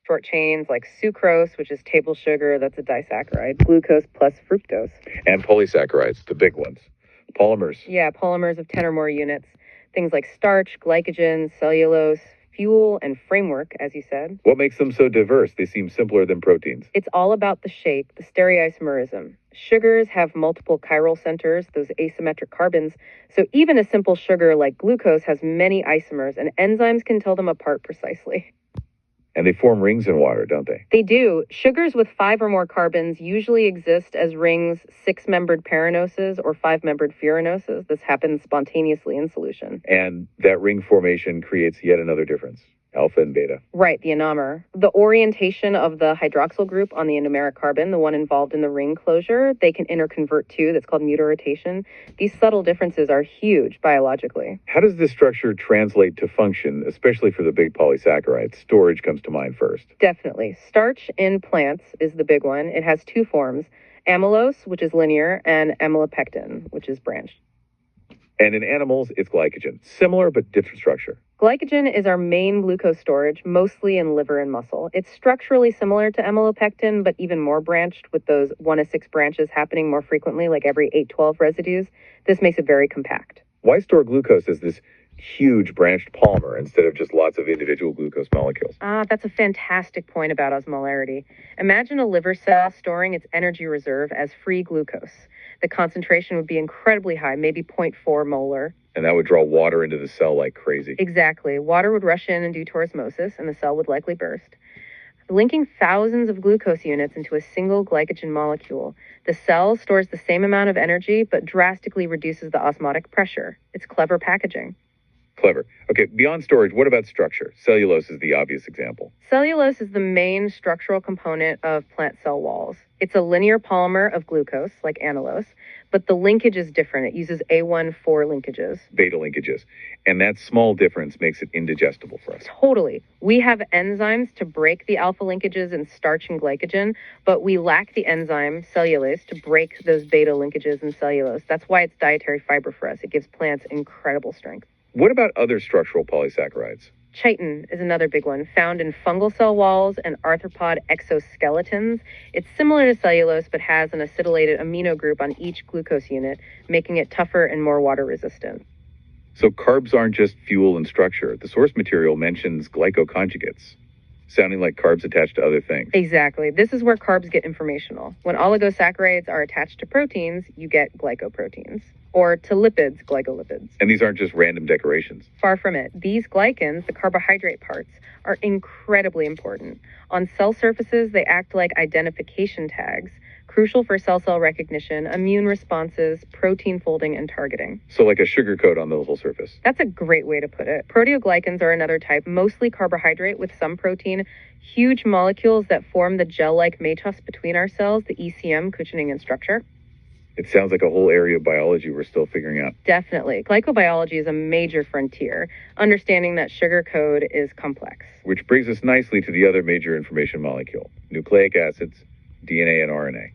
Short chains like sucrose, which is table sugar, that's a disaccharide, glucose plus fructose. And polysaccharides, the big ones. Polymers. Yeah, polymers of 10 or more units. Things like starch, glycogen, cellulose, fuel, and framework, as you said. What makes them so diverse? They seem simpler than proteins. It's all about the shape, the stereoisomerism. Sugars have multiple chiral centers, those asymmetric carbons, so even a simple sugar like glucose has many isomers, and enzymes can tell them apart precisely. And they form rings in water, don't they? They do. Sugars with 5 or more carbons usually exist as rings, 6-membered paranoses or 5-membered furanoses. This happens spontaneously in solution. And that ring formation creates yet another difference. Alpha and beta. Right, the enomer. The orientation of the hydroxyl group on the endomeric carbon, the one involved in the ring closure, they can interconvert too. That's called mutarotation. These subtle differences are huge biologically. How does this structure translate to function, especially for the big polysaccharides? Storage comes to mind first. Definitely. Starch in plants is the big one. It has 2 forms, amylose, which is linear, and amylopectin, which is branched. And in animals, it's glycogen. Similar but different structure. Glycogen is our main glucose storage, mostly in liver and muscle. It's structurally similar to amylopectin, but even more branched, with those 1 to 6 branches happening more frequently, like every 8-12 residues. This makes it very compact. Why store glucose as this huge branched polymer instead of just lots of individual glucose molecules? That's a fantastic point about osmolarity. Imagine a liver cell storing its energy reserve as free glucose. The concentration would be incredibly high, maybe 0.4 molar. And that would draw water into the cell like crazy. Exactly. Water would rush in and do to osmosis, and the cell would likely burst. Linking thousands of glucose units into a single glycogen molecule, the cell stores the same amount of energy, but drastically reduces the osmotic pressure. It's clever packaging. Clever. Okay, beyond storage, what about structure? Cellulose is the obvious example. Cellulose is the main structural component of plant cell walls. It's a linear polymer of glucose, like amylose, but the linkage is different. It uses A1-4 linkages. Beta linkages. And that small difference makes it indigestible for us. Totally. We have enzymes to break the alpha linkages in starch and glycogen, but we lack the enzyme, cellulase, to break those beta linkages in cellulose. That's why it's dietary fiber for us. It gives plants incredible strength. What about other structural polysaccharides? Chitin is another big one, found in fungal cell walls and arthropod exoskeletons. It's similar to cellulose, but has an acetylated amino group on each glucose unit, making it tougher and more water resistant. So carbs aren't just fuel and structure. The source material mentions glycoconjugates, sounding like carbs attached to other things. Exactly. This is where carbs get informational. When oligosaccharides are attached to proteins, you get glycoproteins. Or to lipids, glycolipids. And these aren't just random decorations. Far from it. These glycans, the carbohydrate parts, are incredibly important. On cell surfaces, they act like identification tags, crucial for cell-cell recognition, immune responses, protein folding, and targeting. So like a sugar coat on the whole surface. That's a great way to put it. Proteoglycans are another type, mostly carbohydrate with some protein, huge molecules that form the gel-like matrix between our cells, the ECM, cushioning and structure. It sounds like a whole area of biology we're still figuring out. Definitely. Glycobiology is a major frontier, understanding that sugar code is complex. Which brings us nicely to the other major information molecule, nucleic acids, DNA and RNA.